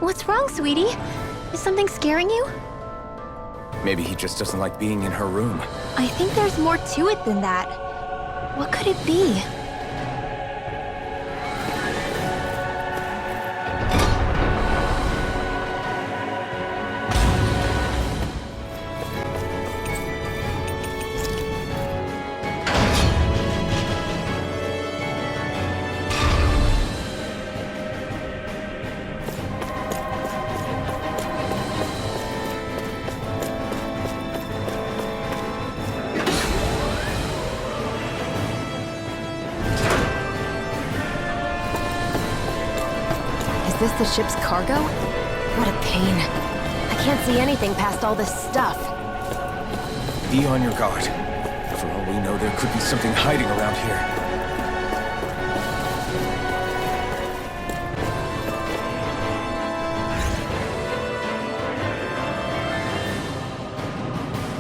What's wrong, sweetie? Is something scaring you? Maybe he just doesn't like being in her room. I think there's more to it than that. What could it be? Is this the ship's cargo? What a pain. I can't see anything past all this stuff. Be on your guard. For all we know, there could be something hiding around here.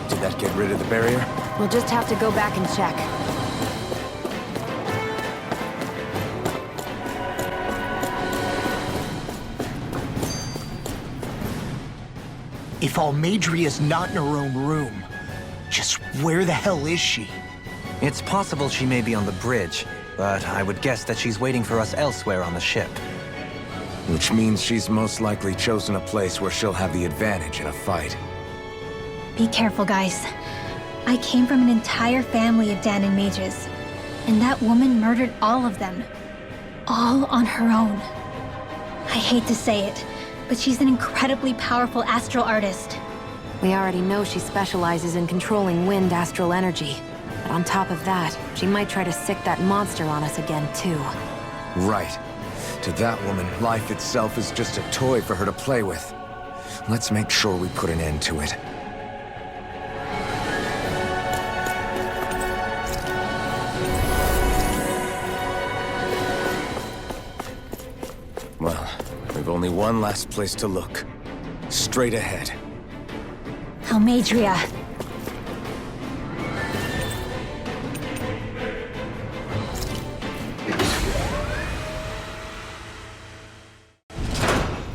Did that get rid of the barrier? We'll just have to go back and check. If Almadria's not in her own room, just where the hell is she? It's possible she may be on the bridge, but I would guess that she's waiting for us elsewhere on the ship. Which means she's most likely chosen a place where she'll have the advantage in a fight. Be careful, guys. I came from an entire family of Dahna mages, and that woman murdered all of them. All on her own. I hate to say it, but she's an incredibly powerful astral artist. We already know she specializes in controlling wind astral energy. But on top of that, she might try to sick that monster on us again, too. Right. To that woman, life itself is just a toy for her to play with. Let's make sure we put an end to it. Well, we've only one last place to look. Straight ahead. Almadria.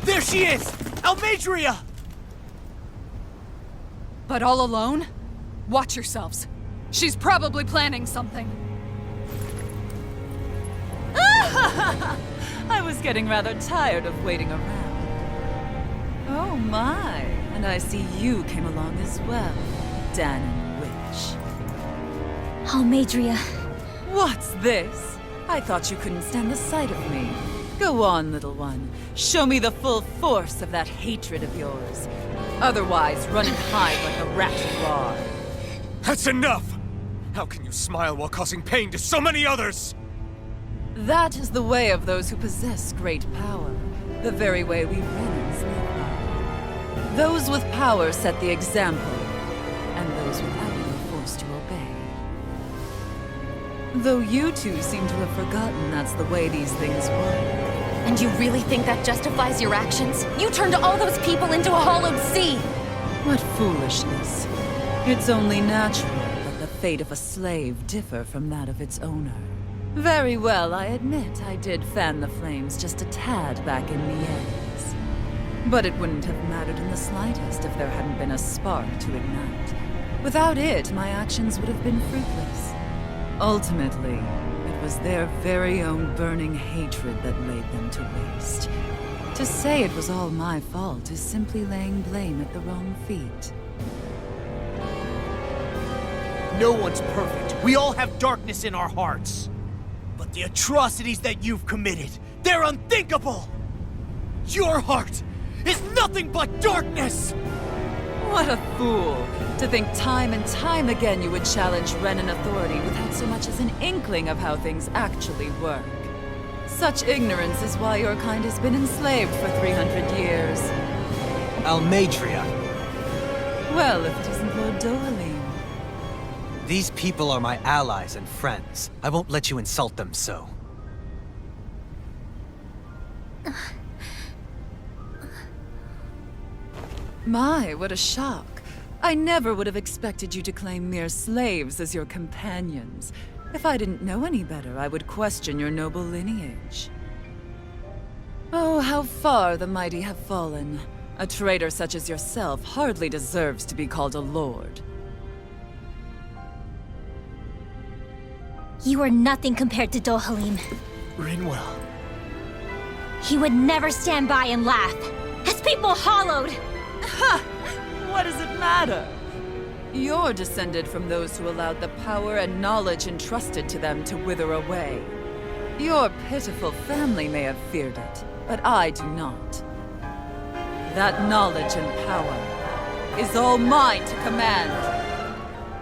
There she is! Almadria! But all alone? Watch yourselves. She's probably planning something. I was getting rather tired of waiting around. Oh my, and I see you came along as well, Dahna Witch. Almadria. What's this? I thought you couldn't stand the sight of me. Go on, little one. Show me the full force of that hatred of yours. Otherwise, run and hide like a rat you are. That's enough! How can you smile while causing pain to so many others? That is the way of those who possess great power. The very way we Renans live by. Those with power set the example, and those without it are forced to obey. Though you two seem to have forgotten that's the way these things work. And you really think that justifies your actions? You turned all those people into a hollowed sea! What foolishness. It's only natural that the fate of a slave differ from that of its owner. Very well, I admit I did fan the flames just a tad back in the ends. But it wouldn't have mattered in the slightest if there hadn't been a spark to ignite. Without it, my actions would have been fruitless. Ultimately, it was their very own burning hatred that laid them to waste. To say it was all my fault is simply laying blame at the wrong feet. No one's perfect. We all have darkness in our hearts. But the atrocities that you've committed, they're unthinkable! Your heart is nothing but darkness! What a fool! To think time and time again you would challenge Renan authority without so much as an inkling of how things actually work. Such ignorance is why your kind has been enslaved for 300 years. Almadria, Well, if it isn't Lord Dohalim. these people are my allies and friends. I won't let you insult them so. My, what a shock. I never would have expected you to claim mere slaves as your companions. If I didn't know any better, I would question your noble lineage. Oh, how far the mighty have fallen. A traitor such as yourself hardly deserves to be called a lord. You are nothing compared to Dohalim. Rinwell. He would never stand by and laugh. His people hollowed! Ha! What does it matter? You're descended from those who allowed the power and knowledge entrusted to them to wither away. Your pitiful family may have feared it, but I do not. That knowledge and power is all mine to command.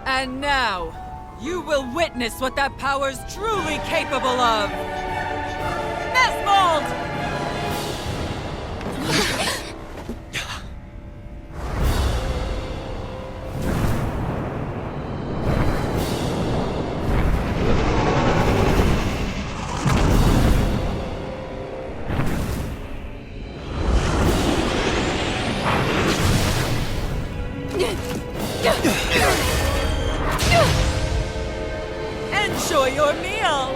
And now, you will witness what that power's truly capable of! Mesmold! Enjoy your meal!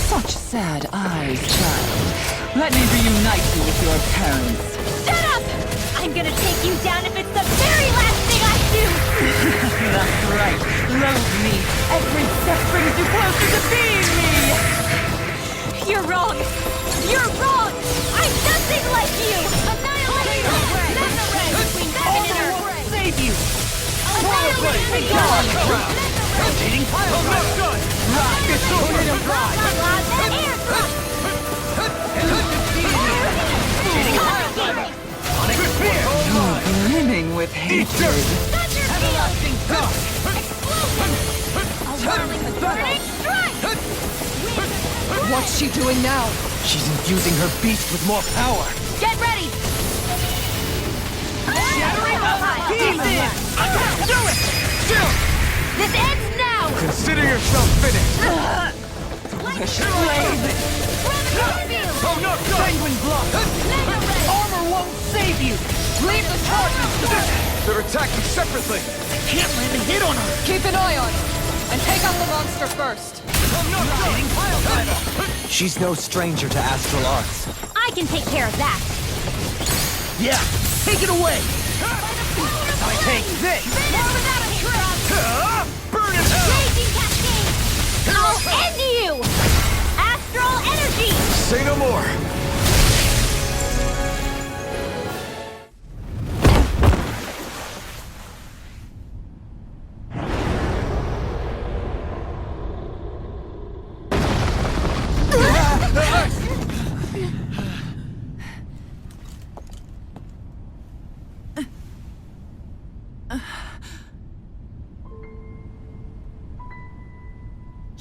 Such sad eyes, child. Let me reunite you with your parents. Shut up! I'm gonna take you down if it's the very last thing I do! That's right. Loathe me. Every step brings you closer to being me! You're wrong! You're wrong! I'm nothing like you! Annihilate between heaven and earth! Save you! Annihilate the gods! Rotating pile driver. Rocket tornado drive. Air thrust! Brimming with hatred. Thunder Everlasting dust. Explosion! A whirling burning strike! What's she doing now? She's infusing her beast with more power. Get ready! Shattering the demon! Do it! Still! This ends now! Consider yourself finished! Oh no! Penguin block! Armor won't save you! Leave the charges! They're attacking separately! Can't land a hit on her! Keep an eye on her, and take out the monster first. Rotating pile driver! She's no stranger to astral arts. I can take care of that! Yeah! Take it away! I take this! More without a trail! Burn in hell! Raging cascade! I'll end you! Astral energy! Say no more!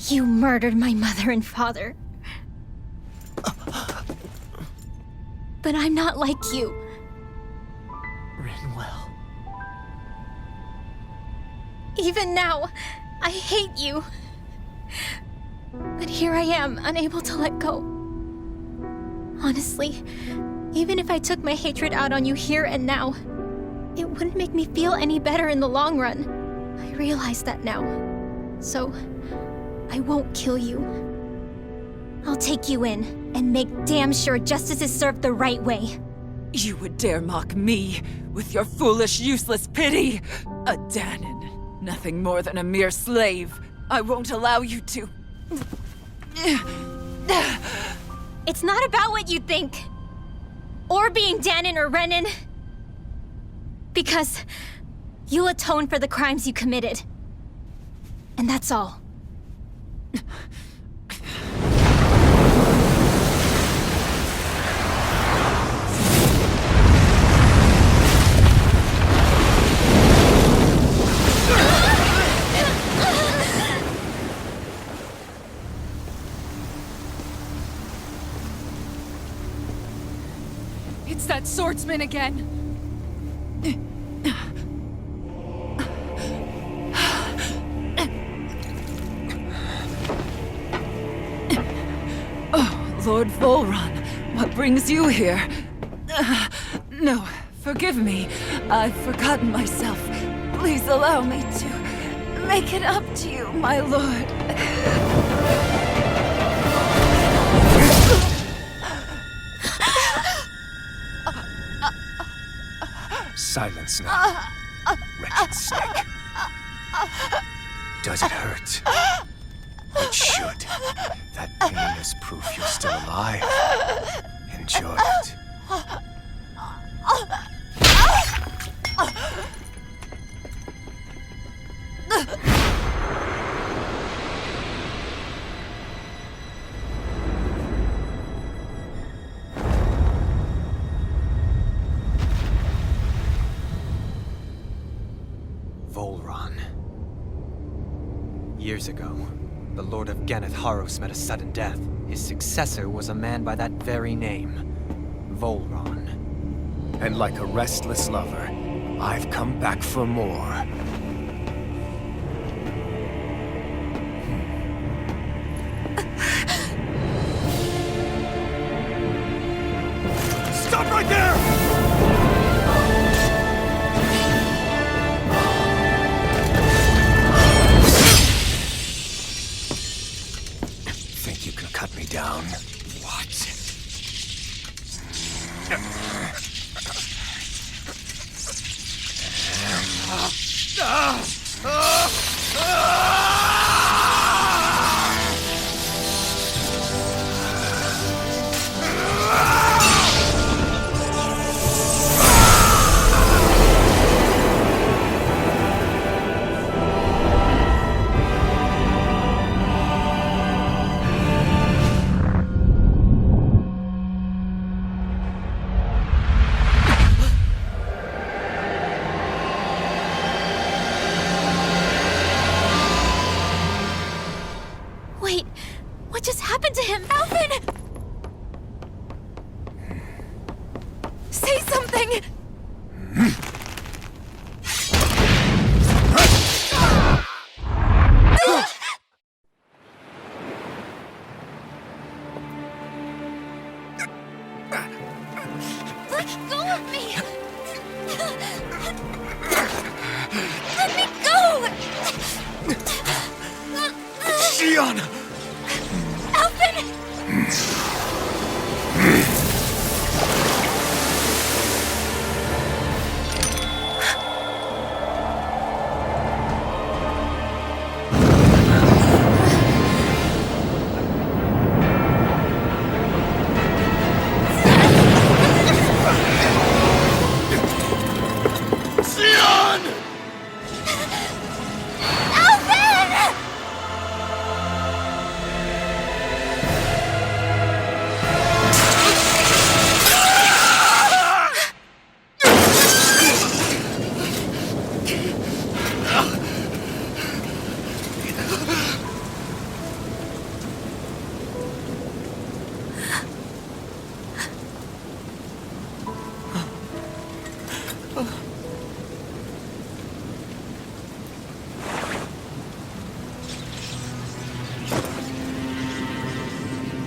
You murdered my mother and father. But I'm not like you. Rinwell. Even now, I hate you. But here I am, unable to let go. Honestly, even if I took my hatred out on you here and now, it wouldn't make me feel any better in the long run. I realize that now. So, I won't kill you. I'll take you in and make damn sure justice is served the right way. You would dare mock me with your foolish, useless pity? A Dahnan, nothing more than a mere slave. I won't allow you to. It's not about what you think. Or being Dahnan or Renan. Because you'll atone for the crimes you committed. And that's all. It's that swordsman again. Lord Volron, what brings you here? No, forgive me. I've forgotten myself. Please allow me to... make it up to you, my lord. Silence now, wretched snake. Does it hurt? It should. That pain is proof you're still alive. Enjoy it. Years ago, the Lord of Ganneth Haros met a sudden death. His successor was a man by that very name, Volron. And like a restless lover, I've come back for more. Stop right there! Think you can cut me down? What? Wait, what just happened to him? Alphen! Say something! Let go of me! Let me go! Shionne! Alphen! Shionne! Alphen!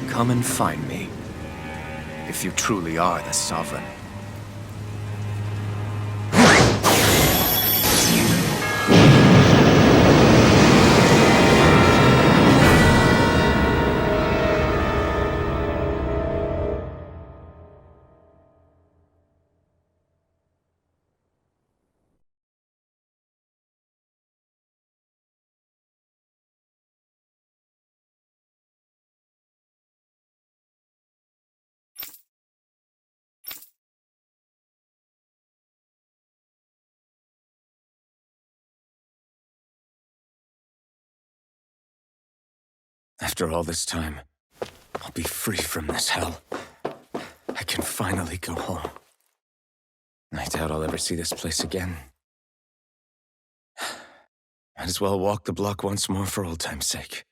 Come and find me, if you truly are the Sovereign. After all this time, I'll be free from this hell. I can finally go home. I doubt I'll ever see this place again. Might as well walk the block once more for old time's sake.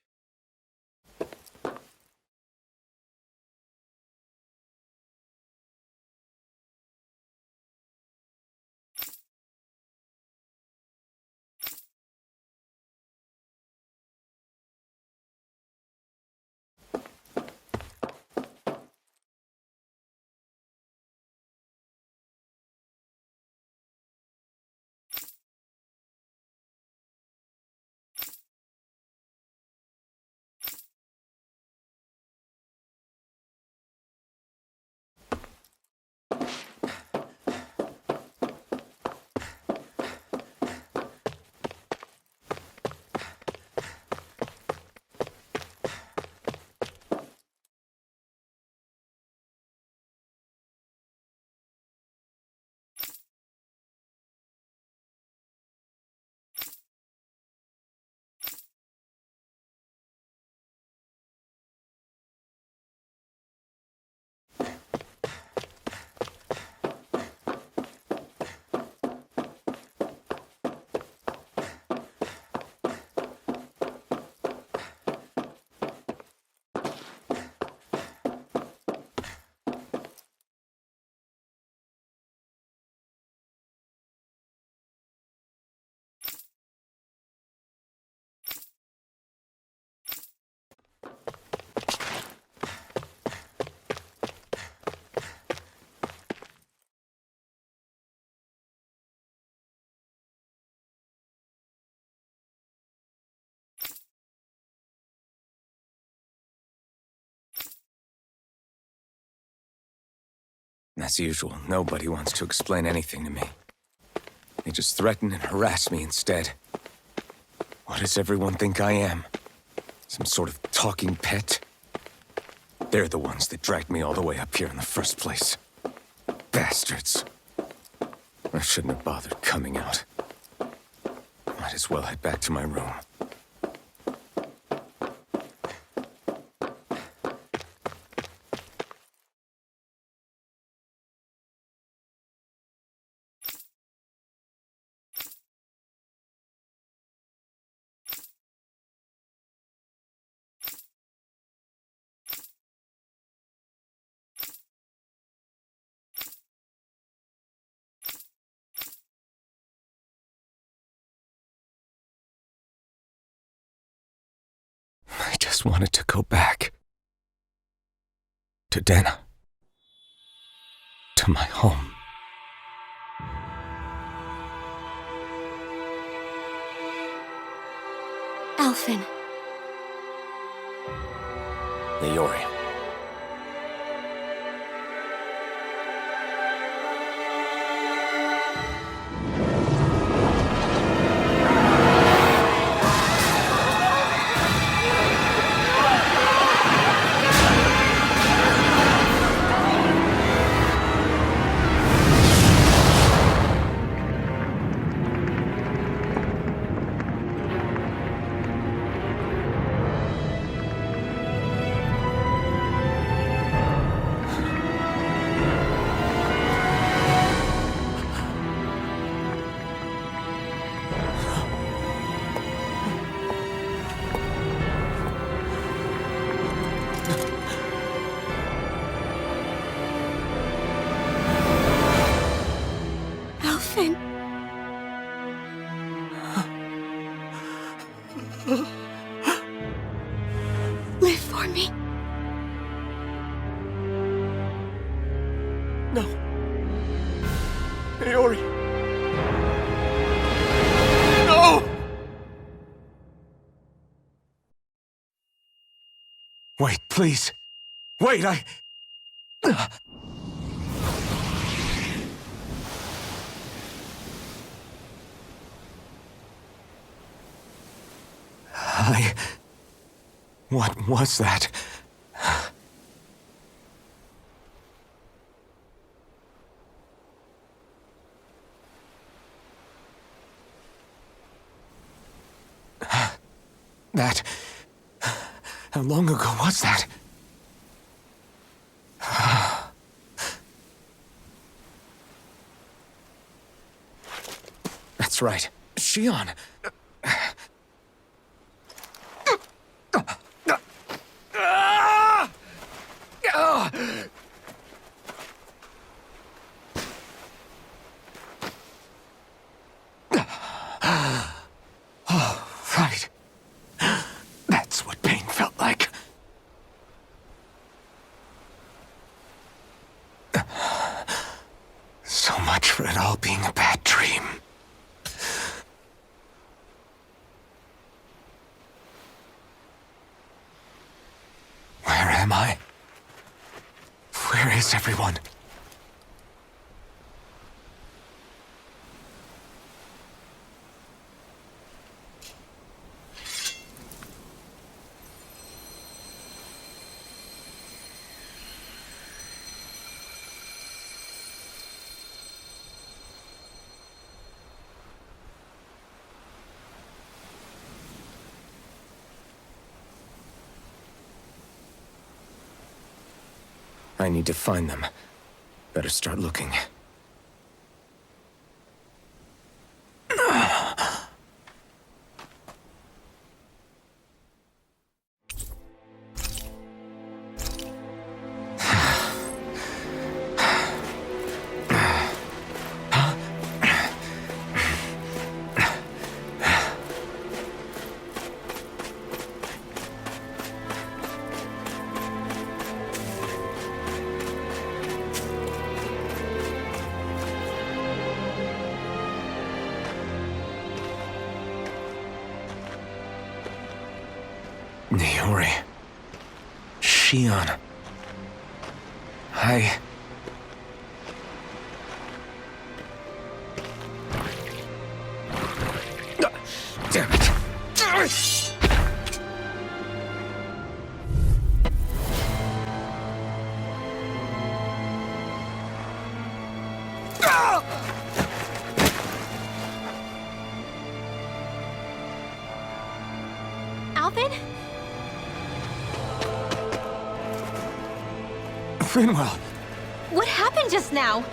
As usual, nobody wants to explain anything to me. They just threaten and harass me instead. What does everyone think I am? Some sort of talking pet? They're the ones that dragged me all the way up here in the first place. Bastards. I shouldn't have bothered coming out. Might as well head back to my room. I just wanted to go back. To Dahna. To my home. Alphen. Leori. Alphen. Live for me. No. Leori. No! Wait, please. Wait, What was that? That... How long ago was that? That's right. Shionne. Oh, right. That's what pain felt like. So much for it all being a bad dream. Where am I? Where is everyone? I need to find them. Better start looking. Leori. Shionne. Alphen? Finwell! What happened just now?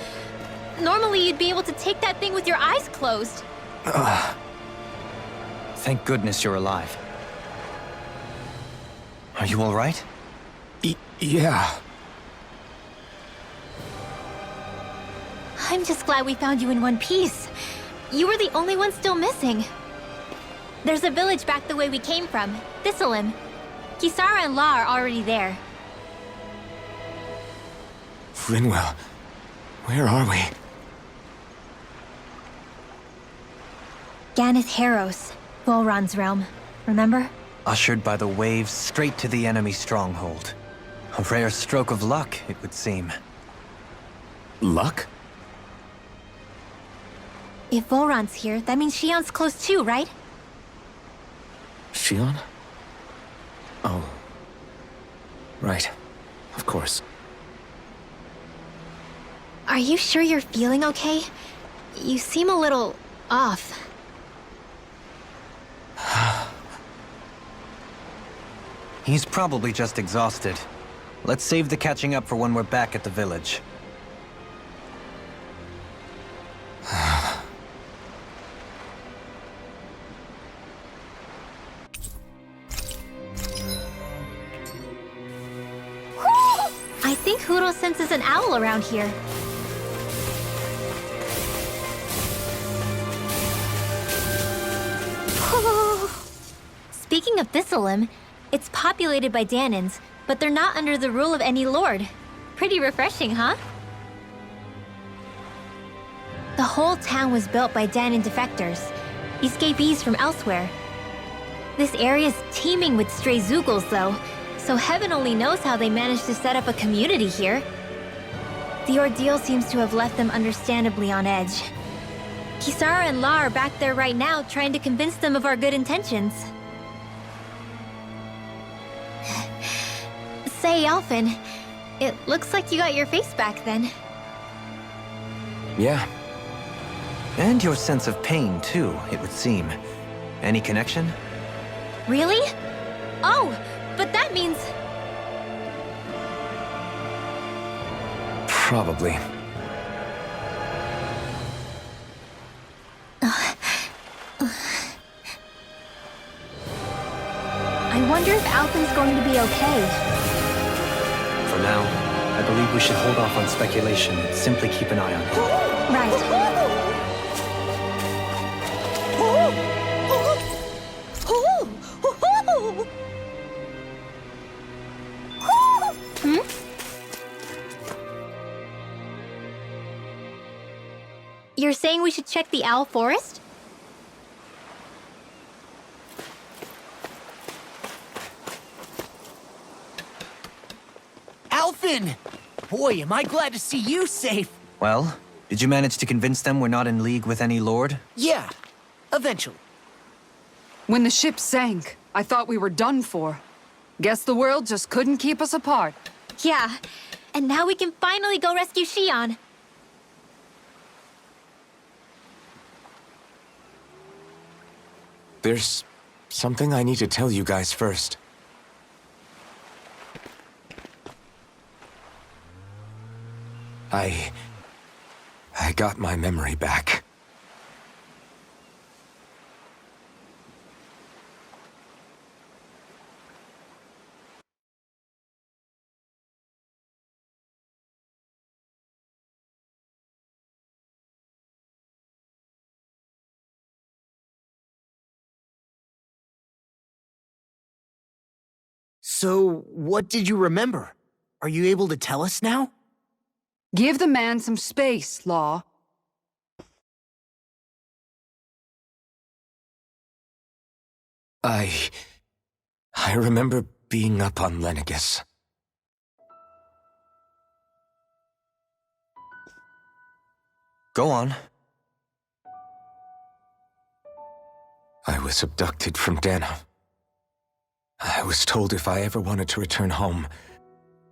Normally you'd be able to take that thing with your eyes closed. Thank goodness you're alive. Are you all right? Yeah. I'm just glad we found you in one piece. You were the only one still missing. There's a village back the way we came from, Thistleim. Kisara and La are already there. Finwell, where are we? Ganeth Haros, Volron's realm. Remember? Ushered by the waves straight to the enemy stronghold. A rare stroke of luck, it would seem. Luck? If Volron's here, that means Shionne's close too, right? Shionne? Oh. Right. Of course. Are you sure you're feeling okay? You seem a little off. He's probably just exhausted. Let's save the catching up for when we're back at the village. I think Huro senses an owl around here. Speaking of Thistleim, it's populated by Dahnans, but they're not under the rule of any lord. Pretty refreshing, huh? The whole town was built by Dahnan defectors, escapees from elsewhere. This area's teeming with stray Zeugles, though, so heaven only knows how they managed to set up a community here. The ordeal seems to have left them understandably on edge. Kisara and La are back there right now trying to convince them of our good intentions. Say, Alphen, it looks like you got your face back then. Yeah. And your sense of pain, too, it would seem. Any connection? Really? Oh, but that means... Probably. I wonder if Alphen's going to be okay. For now, I believe we should hold off on speculation and simply keep an eye on him. Right. Hmm? You're saying we should check the Owl Forest? Alphen! Boy, am I glad to see you safe. Well, did you manage to convince them we're not in league with any lord? Yeah, eventually. When the ship sank, I thought we were done for. Guess the world just couldn't keep us apart. Yeah, and now we can finally go rescue Shionne. There's something I need to tell you guys first. I got my memory back. So, what did you remember? Are you able to tell us now? Give the man some space, Law. I remember being up on Lenegus. Go on. I was abducted from Dahna. I was told if I ever wanted to return home,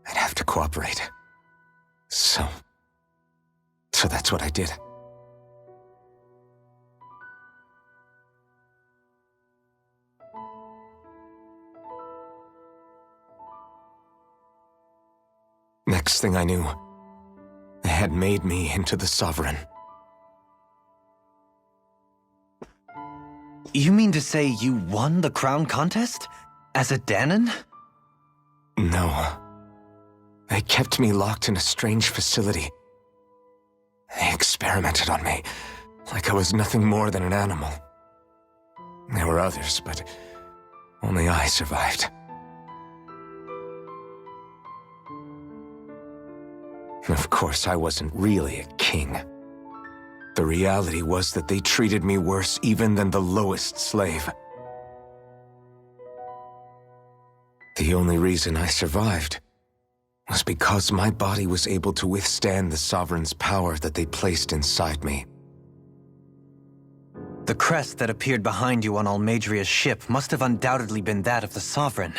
I'd have to cooperate. So that's what I did. Next thing I knew, they had made me into the Sovereign. You mean to say you won the crown contest? As a Dahnan? No. They kept me locked in a strange facility. They experimented on me, like I was nothing more than an animal. There were others, but only I survived. Of course, I wasn't really a king. The reality was that they treated me worse even than the lowest slave. The only reason I survived was because my body was able to withstand the Sovereign's power that they placed inside me. The crest that appeared behind you on Almadria's ship must have undoubtedly been that of the Sovereign.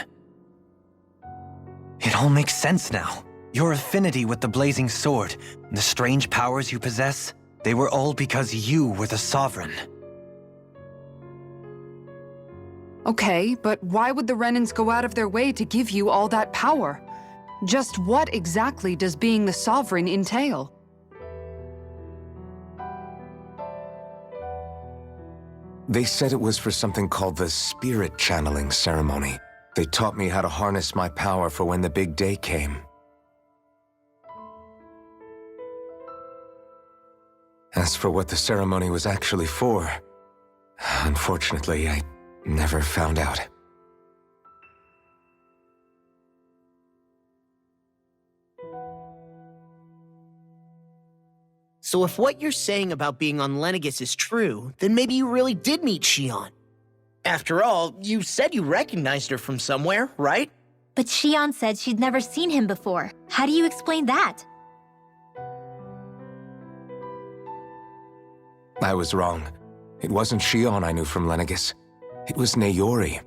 It all makes sense now. Your affinity with the blazing sword, the strange powers you possess, they were all because you were the Sovereign. Okay, but why would the Renans go out of their way to give you all that power? Just what exactly does being the Sovereign entail? They said it was for something called the spirit channeling ceremony. They taught me how to harness my power for when the big day came. As for what the ceremony was actually for, unfortunately, I never found out. So if what you're saying about being on Lenegis is true, then maybe you really did meet Shionne. After all, you said you recognized her from somewhere, right? But Shionne said she'd never seen him before. How do you explain that? I was wrong. It wasn't Shionne I knew from Lenegis. It was Naori.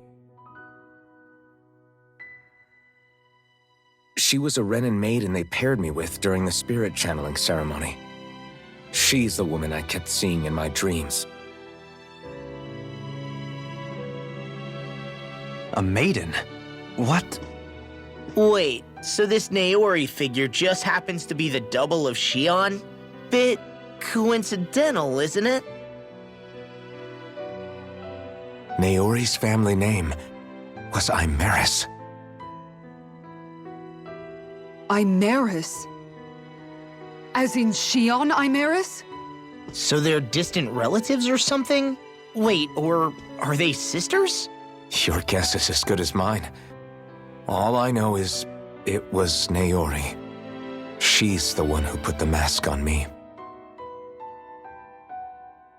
She was a Renan maiden they paired me with during the spirit channeling ceremony. She's the woman I kept seeing in my dreams. A maiden? What? Wait, so this Naori figure just happens to be the double of Shionne? Bit coincidental, isn't it? Naori's family name was Imeris. Imeris? As in Shionne Imeris? So they're distant relatives or something? Wait, or are they sisters? Your guess is as good as mine. All I know is it was Naori. She's the one who put the mask on me.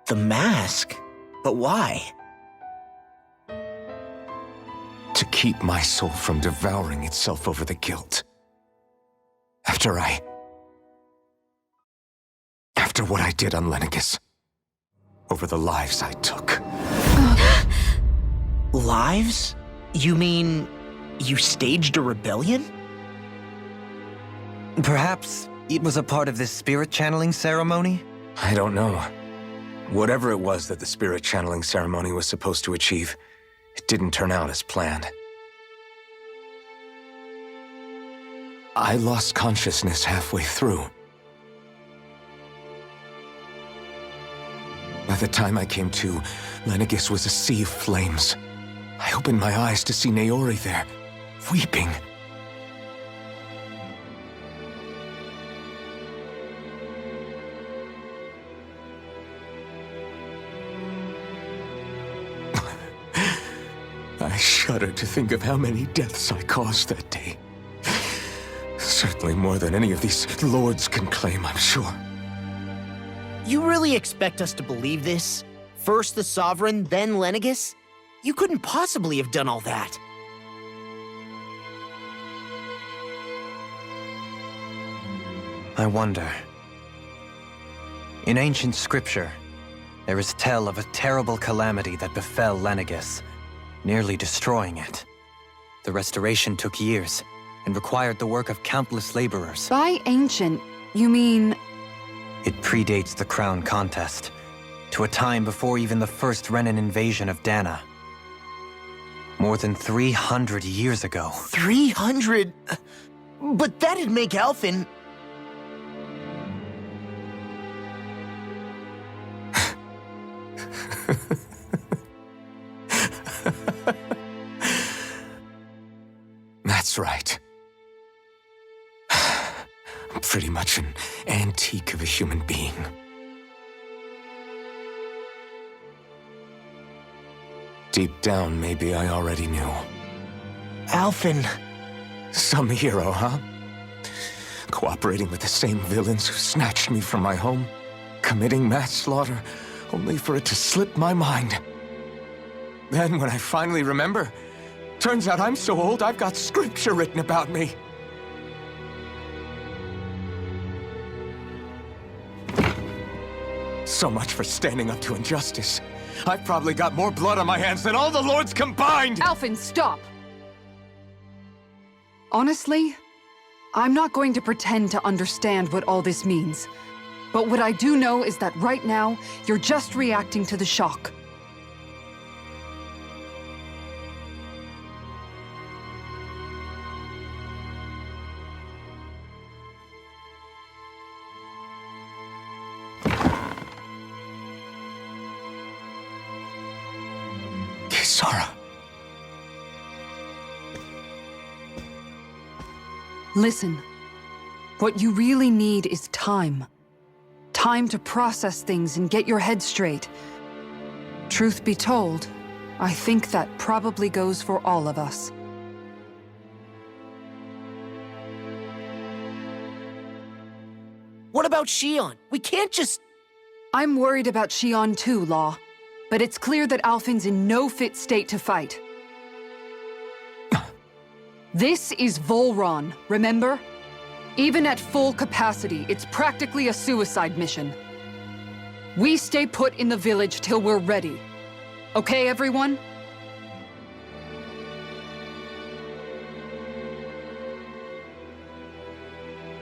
The mask? But why? To keep my soul from devouring itself over the guilt. After what I did on Lenegis. Over the lives I took. Lives? You mean you staged a rebellion? Perhaps it was a part of this spirit channeling ceremony? I don't know. Whatever it was that the spirit channeling ceremony was supposed to achieve, it didn't turn out as planned. I lost consciousness halfway through. By the time I came to, Lenegis was a sea of flames. I opened my eyes to see Naori there, weeping. I shudder to think of how many deaths I caused that day. Certainly more than any of these lords can claim, I'm sure. You really expect us to believe this? First the Sovereign, then Lenegis? You couldn't possibly have done all that. I wonder. In ancient scripture, There is tell of a terrible calamity that befell Lenegis, nearly destroying it. The restoration took years, and required the work of countless laborers. By ancient, you mean... It predates the crown contest, to a time before even the first Renan invasion of Dahna. More than 300 years ago. 300? But that'd make Alphen... That's right. I'm pretty much an antique of a human being. Deep down, maybe I already knew. Alphen... Some hero, huh? Cooperating with the same villains who snatched me from my home, committing mass slaughter, only for it to slip my mind. Then, when I finally remember, turns out I'm so old I've got scripture written about me. So much for standing up to injustice. I've probably got more blood on my hands than all the lords combined! Alphen, stop! Honestly, I'm not going to pretend to understand what all this means. But what I do know is that right now, you're just reacting to the shock. Kisara. Listen, what you really need is time. Time to process things and get your head straight. Truth be told, I think that probably goes for all of us. What about Shionne? We can't just... I'm worried about Shionne too, Law. But it's clear that Alphen's in no fit state to fight. This is Volron, remember? Even at full capacity, it's practically a suicide mission. We stay put in the village till we're ready. Okay, everyone?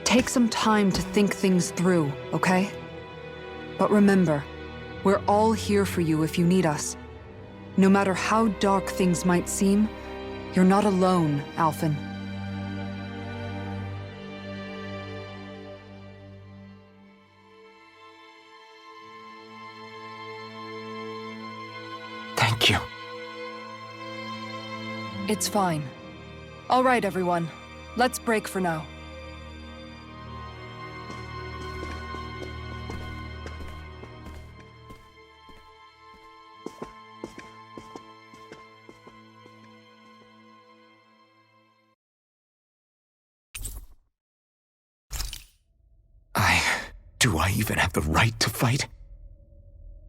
Take some time to think things through, okay? But remember, we're all here for you if you need us. No matter how dark things might seem, you're not alone, Alphen. Thank you. It's fine. All right, everyone. Let's break for now. Do I even have the right to fight?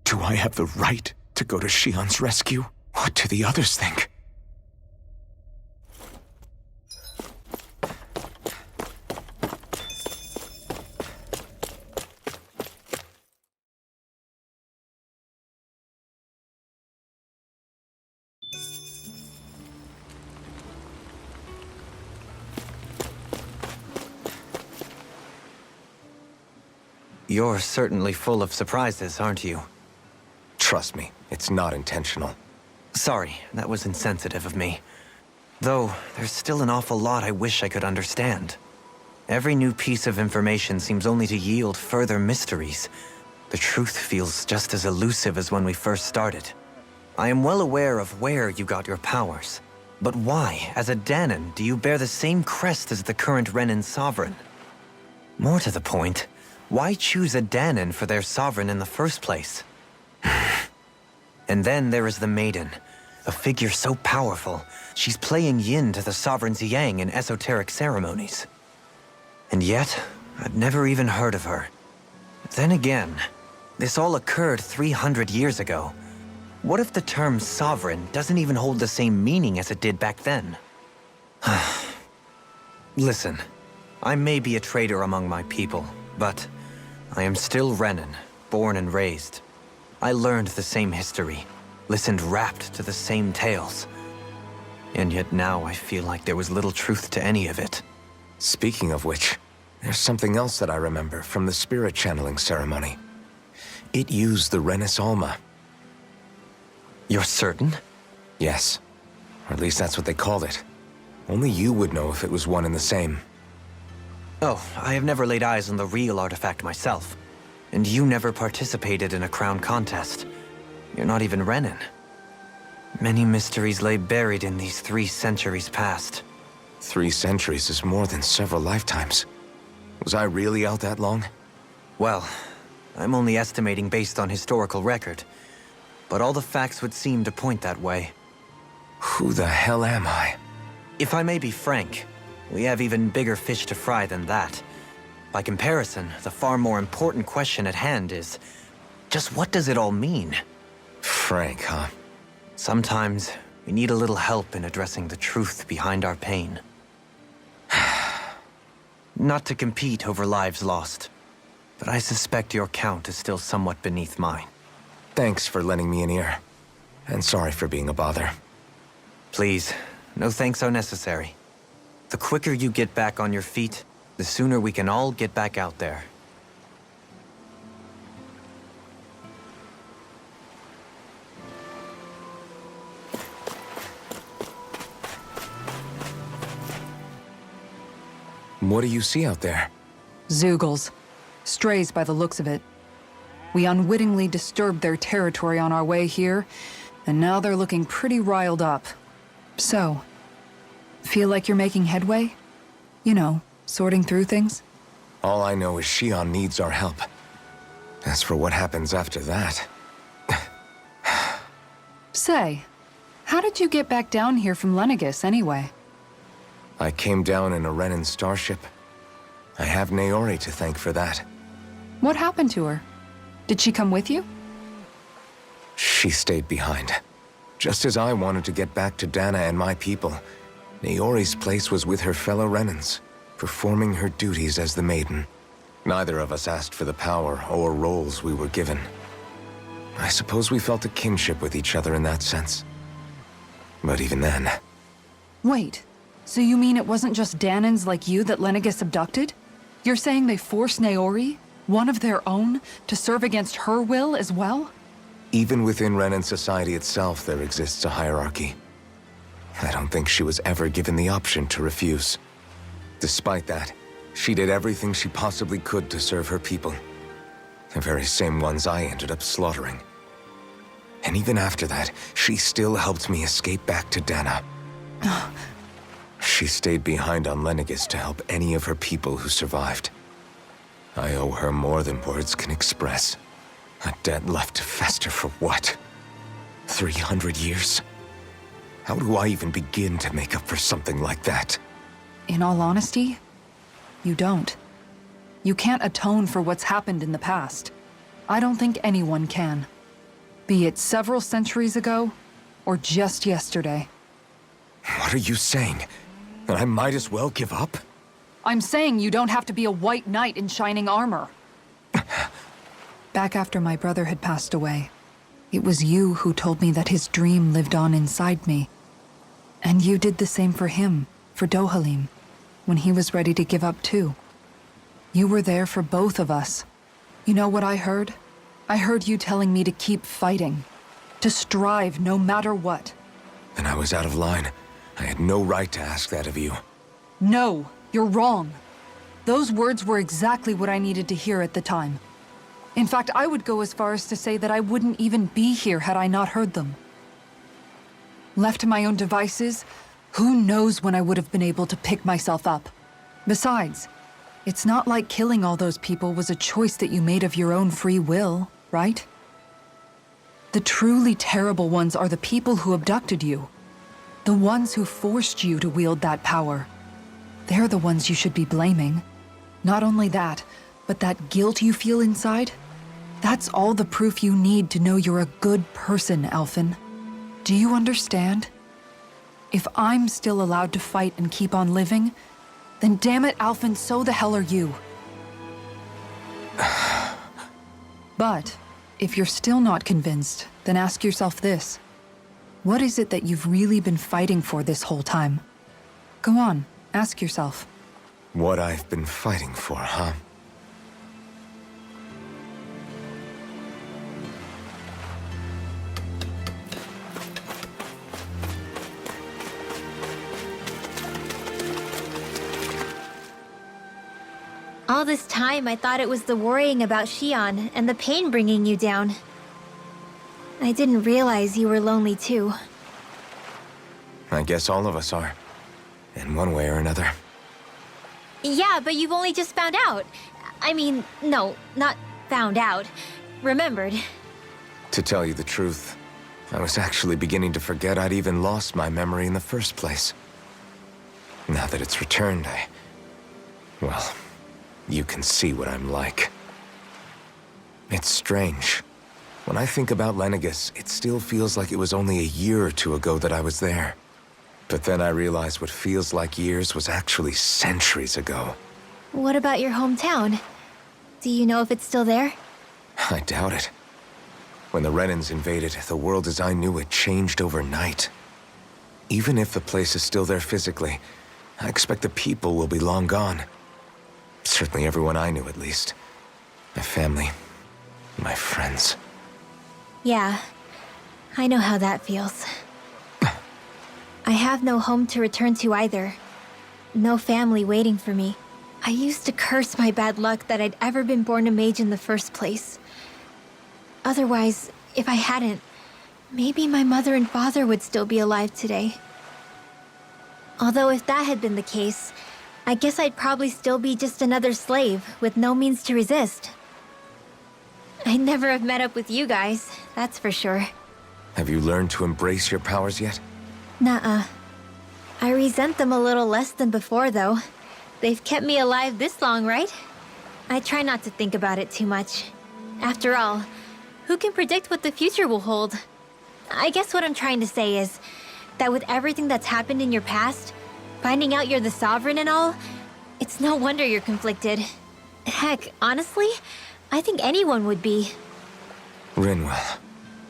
Do I have the right to go to Shionne's rescue? What do the others think? You're certainly full of surprises, aren't you? Trust me, it's not intentional. Sorry, that was insensitive of me. Though, there's still an awful lot I wish I could understand. Every new piece of information seems only to yield further mysteries. The truth feels just as elusive as when we first started. I am well aware of where you got your powers. But why, as a Dahnan, do you bear the same crest as the current Renan sovereign? More to the point, why choose a Dahnan for their sovereign in the first place? And then there is the Maiden, a figure so powerful, she's playing yin to the sovereign's yang in esoteric ceremonies. And yet, I've never even heard of her. Then again, this all occurred 300 years ago. What if the term sovereign doesn't even hold the same meaning as it did back then? Listen, I may be a traitor among my people, but I am still Renan, born and raised. I learned the same history, listened rapt to the same tales. And yet now I feel like there was little truth to any of it. Speaking of which, there's something else that I remember from the spirit channeling ceremony. It used the Rena Alma. You're certain? Yes. Or at least that's what they called it. Only you would know if it was one and the same. Oh, I have never laid eyes on the real artifact myself. And you never participated in a crown contest. You're not even Renan. Many mysteries lay buried in these 3 centuries past. 3 centuries is more than several lifetimes. Was I really out that long? Well, I'm only estimating based on historical record. But all the facts would seem to point that way. Who the hell am I? If I may be frank, we have even bigger fish to fry than that. By comparison, the far more important question at hand is, just what does it all mean? Frank, huh? Sometimes, we need a little help in addressing the truth behind our pain. Not to compete over lives lost, but I suspect your count is still somewhat beneath mine. Thanks for lending me an ear. And sorry for being a bother. Please, no thanks are necessary. The quicker you get back on your feet, the sooner we can all get back out there. What do you see out there? Zeugles. Strays by the looks of it. We unwittingly disturbed their territory on our way here, and now they're looking pretty riled up. So, feel like you're making headway? You know, sorting through things? All I know is Shionne needs our help. As for what happens after that... Say, how did you get back down here from Lenegis, anyway? I came down in a Renan starship. I have Naori to thank for that. What happened to her? Did she come with you? She stayed behind. Just as I wanted to get back to Dahna and my people, Naori's place was with her fellow Renans, performing her duties as the Maiden. Neither of us asked for the power or roles we were given. I suppose we felt a kinship with each other in that sense. But even then... Wait, so you mean it wasn't just Dahnans like you that Lenegis abducted? You're saying they forced Naori, one of their own, to serve against her will as well? Even within Renan society itself, there exists a hierarchy. I don't think she was ever given the option to refuse. Despite that, she did everything she possibly could to serve her people. The very same ones I ended up slaughtering. And even after that, she still helped me escape back to Dahna. She stayed behind on Lenegis to help any of her people who survived. I owe her more than words can express. A debt left to fester for what? 300 years? How do I even begin to make up for something like that? In all honesty, you don't. You can't atone for what's happened in the past. I don't think anyone can. Be it several centuries ago, or just yesterday. What are you saying? That I might as well give up? I'm saying you don't have to be a white knight in shining armor. Back after my brother had passed away, it was you who told me that his dream lived on inside me. And you did the same for him, for Dohalim, when he was ready to give up too. You were there for both of us. You know what I heard? I heard you telling me to keep fighting, to strive no matter what. Then I was out of line. I had no right to ask that of you. No, you're wrong. Those words were exactly what I needed to hear at the time. In fact, I would go as far as to say that I wouldn't even be here had I not heard them. Left to my own devices, who knows when I would have been able to pick myself up. Besides, it's not like killing all those people was a choice that you made of your own free will, right? The truly terrible ones are the people who abducted you. The ones who forced you to wield that power. They're the ones you should be blaming. Not only that, but that guilt you feel inside, that's all the proof you need to know you're a good person, Alphen. Do you understand? If I'm still allowed to fight and keep on living, then damn it, Alphen, so the hell are you. But If you're still not convinced, then ask yourself this. What is it that you've really been fighting for this whole time? Go on, ask yourself. What I've been fighting for, huh? All this time, I thought it was the worrying about Shionne and the pain bringing you down. I didn't realize you were lonely too. I guess all of us are. In one way or another. Yeah, but you've only just found out. I mean, no, not found out. Remembered. To tell you the truth, I was actually beginning to forget I'd even lost my memory in the first place. Now that it's returned, well, you can see what I'm like. It's strange. When I think about Lenegis, it still feels like it was only a year or two ago that I was there. But then I realized what feels like years was actually centuries ago. What about your hometown? Do you know if it's still there? I doubt it. When the Renans invaded, the world as I knew it changed overnight. Even if the place is still there physically, I expect the people will be long gone. Certainly everyone I knew, at least. My family, my friends. Yeah, I know how that feels. I have no home to return to either. No family waiting for me. I used to curse my bad luck that I'd ever been born a mage in the first place. Otherwise, if I hadn't, maybe my mother and father would still be alive today. Although if that had been the case, I guess I'd probably still be just another slave with no means to resist. I'd never have met up with you guys, that's for sure. Have you learned to embrace your powers yet? Nuh-uh. I resent them a little less than before, though. They've kept me alive this long, right? I try not to think about it too much. After all, who can predict what the future will hold? I guess what I'm trying to say is that with everything that's happened in your past, finding out you're the Sovereign and all, it's no wonder you're conflicted. Heck, honestly, I think anyone would be. Rinwell.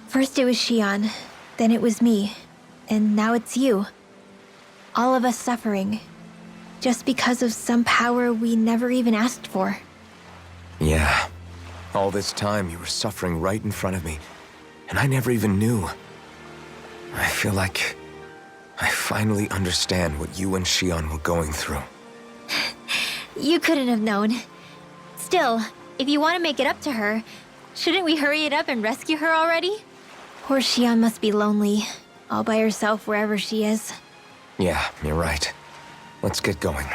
First it was Shionne, then it was me, and now it's you. All of us suffering, just because of some power we never even asked for. Yeah. All this time you were suffering right in front of me, and I never even knew. I feel like I finally understand what you and Shionne were going through. You couldn't have known. Still, if you want to make it up to her, shouldn't we hurry it up and rescue her already? Poor Shionne must be lonely, all by herself wherever she is. Yeah, you're right. Let's get going.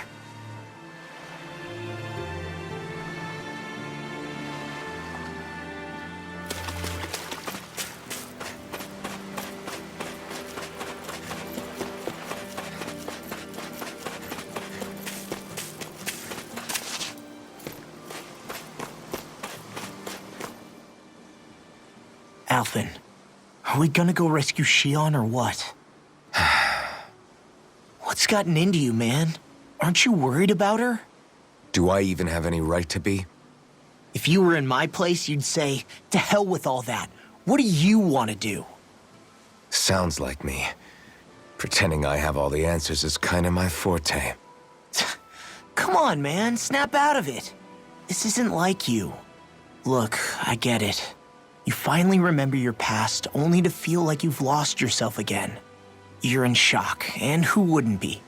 Alphen, are we gonna go rescue Shionne or what? What's gotten into you, man? Aren't you worried about her? Do I even have any right to be? If you were in my place, you'd say, to hell with all that. What do you want to do? Sounds like me. Pretending I have all the answers is kind of my forte. Come on, man, snap out of it. This isn't like you. Look, I get it. You finally remember your past, only to feel like you've lost yourself again. You're in shock, and who wouldn't be?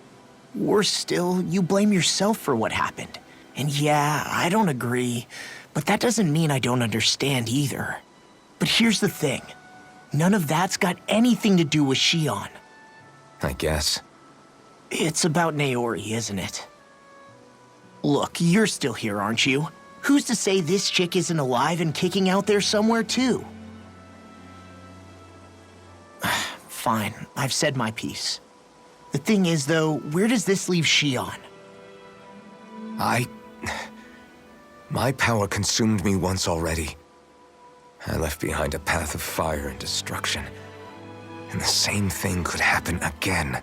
Worse still, you blame yourself for what happened. And yeah, I don't agree, but that doesn't mean I don't understand either. But here's the thing. None of that's got anything to do with Shionne. I guess. It's about Naori, isn't it? Look, you're still here, aren't you? Who's to say this chick isn't alive and kicking out there somewhere, too? Fine, I've said my piece. The thing is, though, where does this leave Shionne? My power consumed me once already. I left behind a path of fire and destruction. And the same thing could happen again.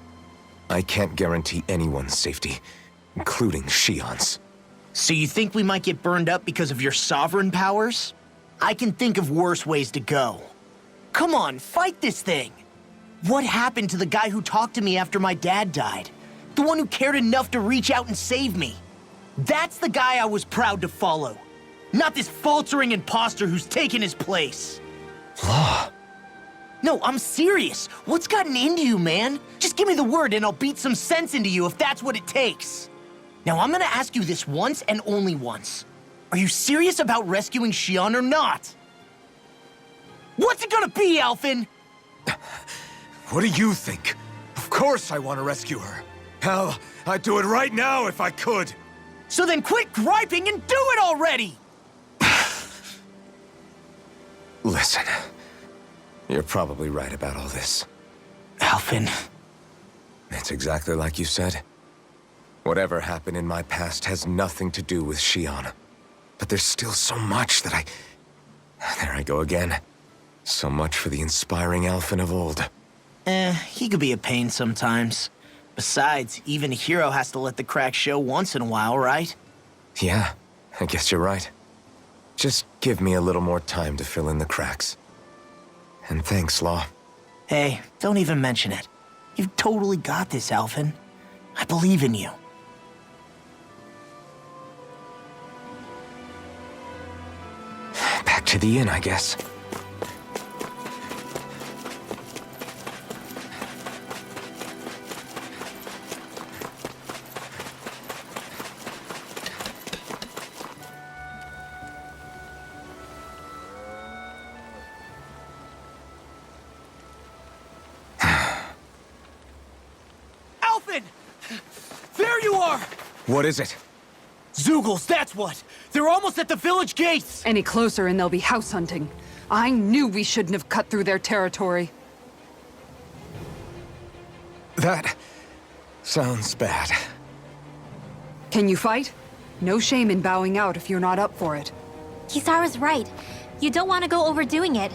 I can't guarantee anyone's safety, including Shionne's. So you think we might get burned up because of your sovereign powers? I can think of worse ways to go. Come on, fight this thing! What happened to the guy who talked to me after my dad died? The one who cared enough to reach out and save me? That's the guy I was proud to follow. Not this faltering imposter who's taken his place. Law. No, I'm serious. What's gotten into you, man? Just give me the word and I'll beat some sense into you if that's what it takes. Now, I'm gonna ask you this once and only once. Are you serious about rescuing Shionne or not? What's it gonna be, Alphen? What do you think? Of course I want to rescue her. Hell, I'd do it right now if I could. So then quit griping and do it already! Listen, you're probably right about all this. Alphen. It's exactly like you said. Whatever happened in my past has nothing to do with Shionne. But there's still so much that I... There I go again. So much for the inspiring Alphen of old. He could be a pain sometimes. Besides, even a hero has to let the cracks show once in a while, right? Yeah, I guess you're right. Just give me a little more time to fill in the cracks. And thanks, Law. Hey, don't even mention it. You've totally got this, Alphen. I believe in you. Back to the inn, I guess. Alphen! There you are! What is it? Zeugles, that's what! They're almost at the village gates! Any closer and they'll be house hunting. I knew we shouldn't have cut through their territory. That sounds bad. Can you fight? No shame in bowing out if you're not up for it. Kisara's right. You don't want to go overdoing it.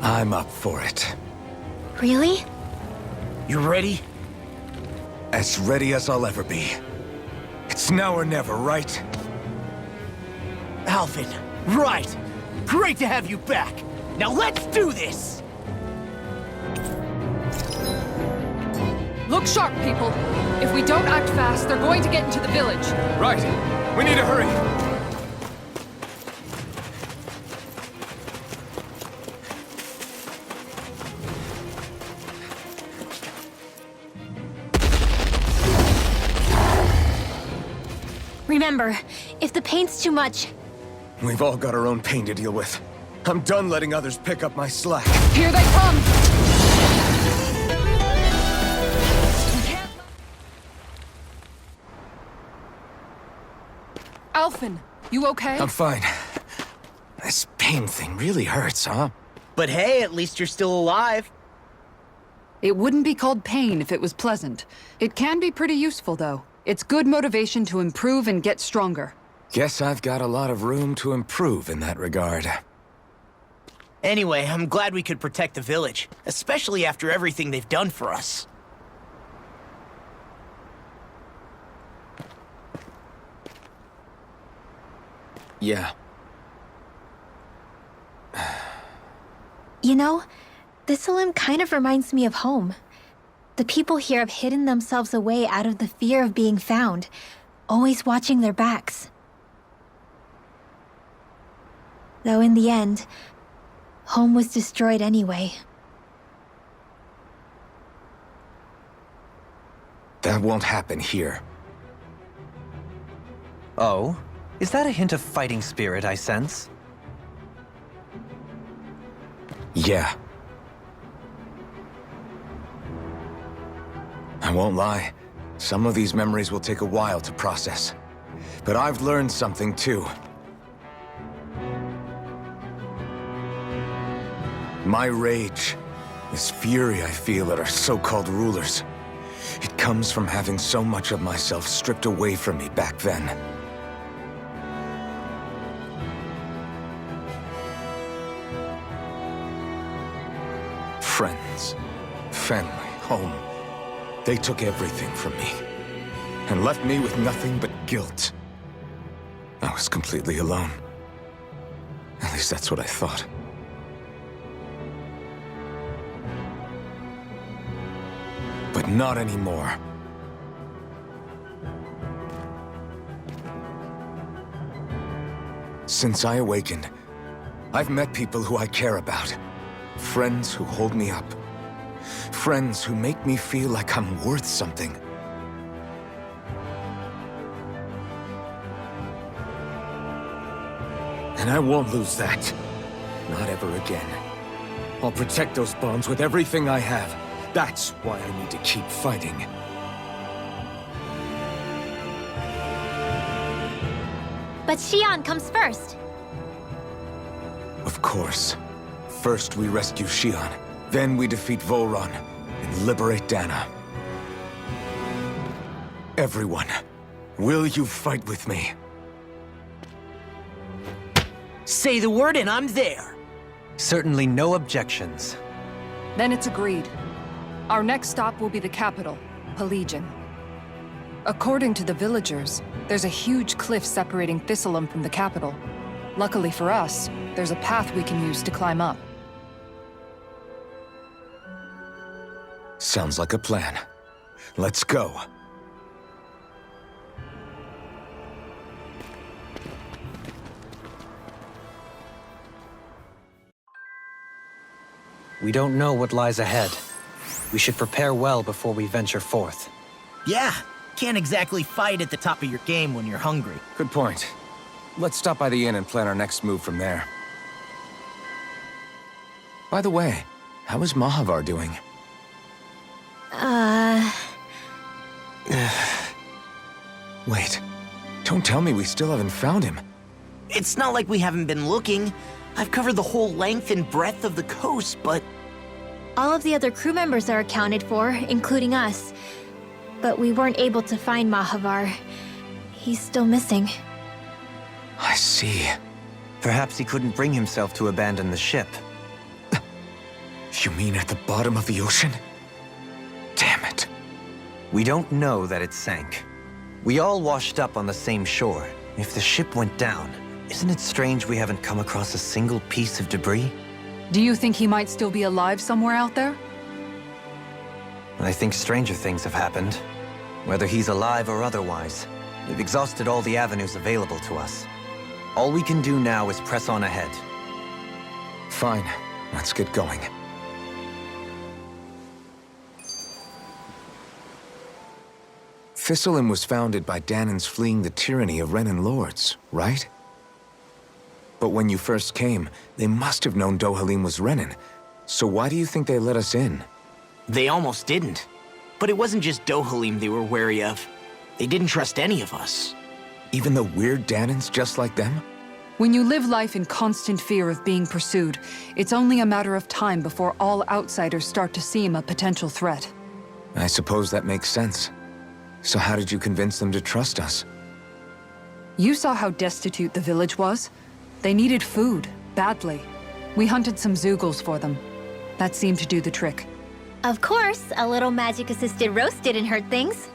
I'm up for it. Really? You ready? As ready as I'll ever be. It's now or never, right? Alphen, right! Great to have you back! Now let's do this! Look sharp, people. If we don't act fast, they're going to get into the village. Right. We need to hurry. Remember, if the pain's too much, We've all got our own pain to deal with. I'm done letting others pick up my slack. Here they come! Alphen, you okay? I'm fine. This pain thing really hurts, huh? But hey, at least you're still alive. It wouldn't be called pain if it was pleasant. It can be pretty useful, though. It's good motivation to improve and get stronger. Guess I've got a lot of room to improve in that regard. Anyway, I'm glad we could protect the village, especially after everything they've done for us. Yeah. you know, this limb kind of reminds me of home. The people here have hidden themselves away out of the fear of being found, always watching their backs. Though in the end, home was destroyed anyway. That won't happen here. Oh? Is that a hint of fighting spirit I sense? Yeah. I won't lie. Some of these memories will take a while to process. But I've learned something too. My rage, this fury I feel at our so-called rulers, it comes from having so much of myself stripped away from me back then. Friends, family, home. They took everything from me. and left me with nothing but guilt. I was completely alone. At least that's what I thought. But not anymore. Since I awakened, I've met people who I care about. Friends who hold me up. Friends who make me feel like I'm worth something. And I won't lose that. Not ever again. I'll protect those bonds with everything I have. That's why I need to keep fighting. But Shionne comes first. Of course. First we rescue Shionne, then we defeat Volron and liberate Dahna. Everyone, will you fight with me? Say the word and I'm there. Certainly no objections. Then it's agreed. Our next stop will be the capital, Pillaging. According to the villagers, there's a huge cliff separating Thistleum from the capital. Luckily for us, there's a path we can use to climb up. Sounds like a plan. Let's go. We don't know what lies ahead. We should prepare well before we venture forth. Yeah, can't exactly fight at the top of your game when you're hungry. Good point. Let's stop by the inn and plan our next move from there. By the way, how is Mahavar doing? Wait, don't tell me we still haven't found him. It's not like we haven't been looking. I've covered the whole length and breadth of the coast, but... All of the other crew members are accounted for, including us. But we weren't able to find Mahavar. He's still missing. I see. Perhaps he couldn't bring himself to abandon the ship. You mean at the bottom of the ocean? Damn it. We don't know that it sank. We all washed up on the same shore. If the ship went down, isn't it strange we haven't come across a single piece of debris? Do you think he might still be alive somewhere out there? I think stranger things have happened. Whether he's alive or otherwise, we've exhausted all the avenues available to us. All we can do now is press on ahead. Fine, let's get going. Thistleum was founded by Danans fleeing the tyranny of Renan lords, right? But when you first came, they must have known Dohalim was Renan. So why do you think they let us in? They almost didn't. But it wasn't just Dohalim they were wary of. They didn't trust any of us. Even the weird Danans just like them? When you live life in constant fear of being pursued, it's only a matter of time before all outsiders start to seem a potential threat. I suppose that makes sense. So how did you convince them to trust us? You saw how destitute the village was. They needed food, badly. We hunted some Zeugles for them. That seemed to do the trick. Of course, a little magic-assisted roast didn't hurt things.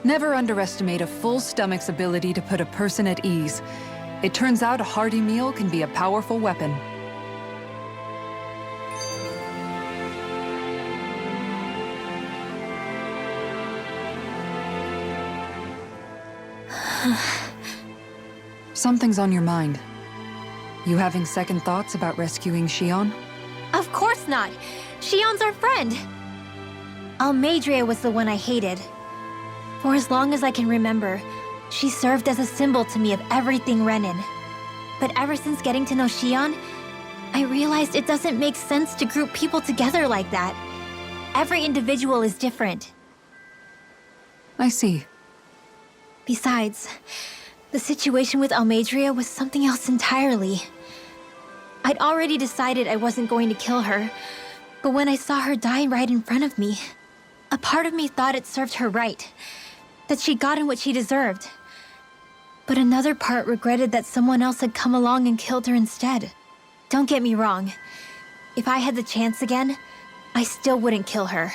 Never underestimate a full stomach's ability to put a person at ease. It turns out a hearty meal can be a powerful weapon. Something's on your mind. You having second thoughts about rescuing Shionne? Of course not! Shionne's our friend! Almeidrea was the one I hated. For as long as I can remember, she served as a symbol to me of everything Renan. But ever since getting to know Shionne, I realized it doesn't make sense to group people together like that. Every individual is different. I see. Besides, the situation with Almeidrea was something else entirely. I'd already decided I wasn't going to kill her, but when I saw her die right in front of me, a part of me thought it served her right, that she'd gotten what she deserved. But another part regretted that someone else had come along and killed her instead. Don't get me wrong. If I had the chance again, I still wouldn't kill her.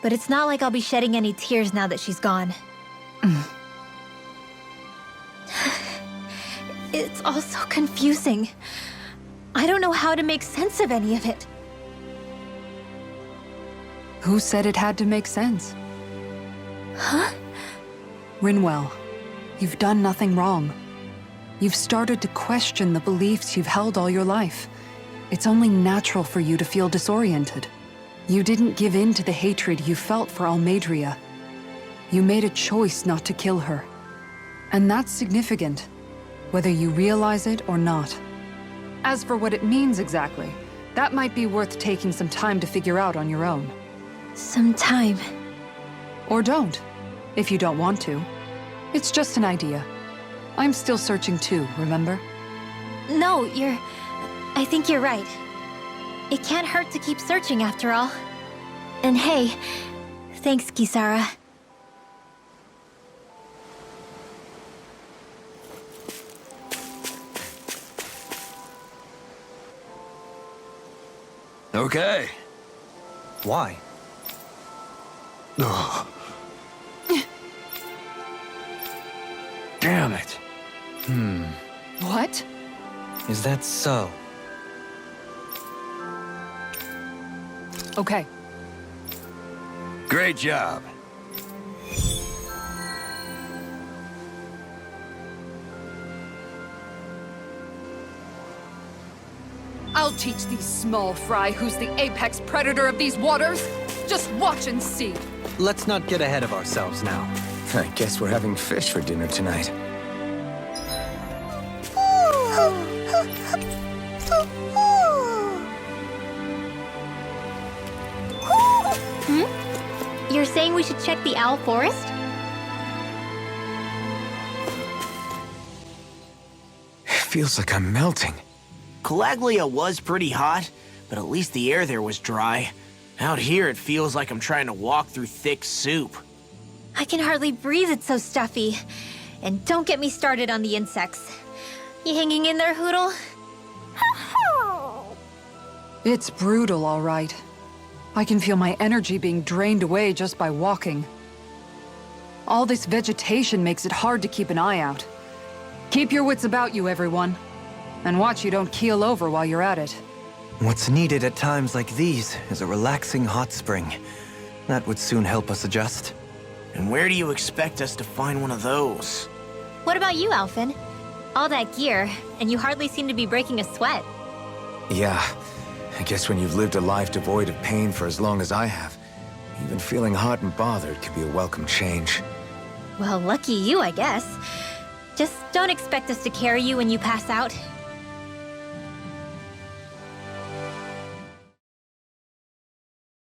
But it's not like I'll be shedding any tears now that she's gone. It's all so confusing. I don't know how to make sense of any of it. Who said it had to make sense? Huh? Rinwell, you've done nothing wrong. You've started to question the beliefs you've held all your life. It's only natural for you to feel disoriented. You didn't give in to the hatred you felt for Almeidrea. You made a choice not to kill her. And that's significant, whether you realize it or not. As for what it means exactly, that might be worth taking some time to figure out on your own. Some time. Or don't, if you don't want to. It's just an idea. I'm still searching too, remember? No, I think you're right. It can't hurt to keep searching after all. And hey, thanks, Kisara. Okay. Why? Ugh. Damn it. What? Is that so? Okay. Great job. I'll teach these small fry who's the apex predator of these waters. Just watch and see. Let's not get ahead of ourselves now. I guess we're having fish for dinner tonight. You're saying we should check the owl forest? Feels like I'm melting. Calaglia was pretty hot, but at least the air there was dry. Out here, it feels like I'm trying to walk through thick soup. I can hardly breathe, it's so stuffy. And don't get me started on the insects. You hanging in there, Hoodle? It's brutal, all right. I can feel my energy being drained away just by walking. All this vegetation makes it hard to keep an eye out. Keep your wits about you, everyone. And watch you don't keel over while you're at it. What's needed at times like these is a relaxing hot spring. That would soon help us adjust. And where do you expect us to find one of those? What about you, Alphen? All that gear, and you hardly seem to be breaking a sweat. Yeah, I guess when you've lived a life devoid of pain for as long as I have, even feeling hot and bothered can be a welcome change. Well, lucky you, I guess. Just don't expect us to carry you when you pass out.